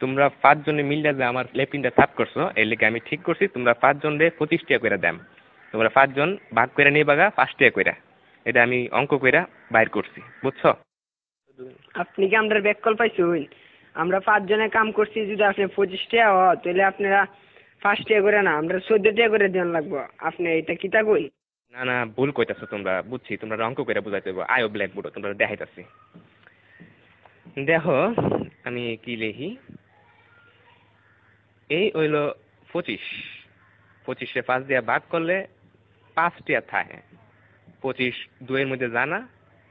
তোমরা 5 জনে মিললে যে আমার লেপিনটা সাফ করছো এই লেগে আমি ঠিক করছি তোমরা 5 জনে 25 টাকা করে দাম। তোমরা 5 জন ভাগ করে নিবাগা 5 টাকা করে। এটা আমি অঙ্ক কইরা বাইর করছি, বুঝছো? আপনি কি আমরা ব্যাক কল পাইছুন? আমরা 5 জনে কাম করছি, যদি আপনি 25 টাকা হয় তাহলে আপনারা 5 টাকা করে না, আমরা 14 টাকা করে দেন লাগবো। আপনি এটা কিতা কই? না না, ভুল কইতাছো তোমরা, বুঝছি তোমরা অঙ্ক কইরা বুঝাইতে হইব। আয়ো ব্ল্যাকবোর্ড তোমরা দেখাইতাছি। দেখো আমি কি লিখি। এই হইল 25, 25-এ 5 দিয়া ভাগ করলে 5 টাকা থাকে। 25 2 এর মধ্যে যা না,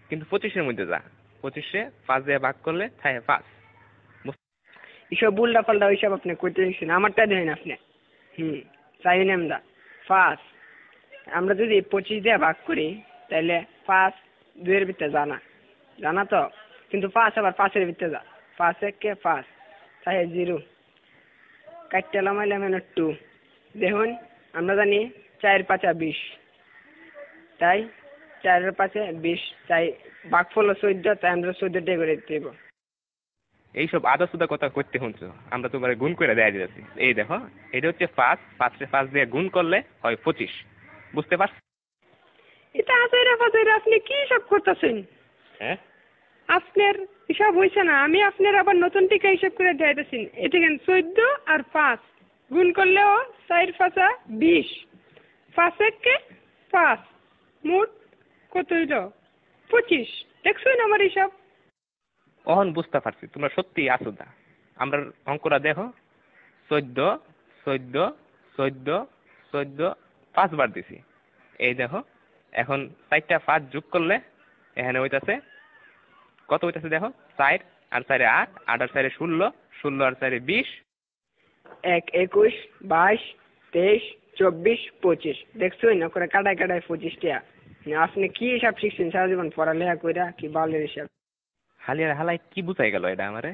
কিন্তু 25-এর মধ্যে যা। 25-এ 5 দিয়া ভাগ করলে থাকে 5। এসব উল্টা পাল্টা ওইসব আপনি কইতে দিচ্ছেন, আমারটা দেখেন আপনি। চাইন আমরা 5, আমরা যদি 25 দিয়ে ভাগ করি তাহলে 5 2 এর ভিতরে জানা জানা তো, কিন্তু 5 আবার 5 এর ভিতরে যা। 5 1 5 তাই 0 কাটতে লামাইলে মানে 2। দেখুন আমরা জানি 4 5 20, তাই 4 এর 5 20, তাই ভাগফল 14, তাই আমরা 14 টাকা করে দিতে হইব। এইসব আদা সুদা কথা করতে শুনছো, আমরা তোমার গুণ করে দেয়া দিতেছি। এই দেখো এটা হচ্ছে 5, 5-এ 5 দিয়ে গুণ করলে হয় 25, বুঝতে পারছো? এটা আজাইরা ফাজাইরা আপনি কি সব করতেছেন? হ্যাঁ, আপনার হিসাব হয়েছে না, আমি আপনার আবার নতুন টিকা হিসাব করে দেখাইতেছি। এটা কেন 14 আর 5 গুণ করলেও 4 5 20, 5 1 5, মোট কত হইল? 25। দেখছেন আমার হিসাব? অহন বুঝতে পারছি তোমরা সত্যি আসুদা। আমরা অঙ্কটা দেখো, 14 14 14 14 5 বার দিছি। এই দেখো এখন 4টা 5 যোগ করলে এখানে হইতাছে কত হইতাছে দেখো, 4 আর 4 8, 8 আর 4 16, 16 আর 4 20। 1 21 22 23 24 25। দেখছেন না করে কাটায় কাটায় 25 টাকা। আপনি কি হিসাব শিখছেন সারা জীবন পড়ালেখা কইরা, কি বালের হিসাব? হালিয়ার হালাই কি বুঝাই গেল এটা আমারে?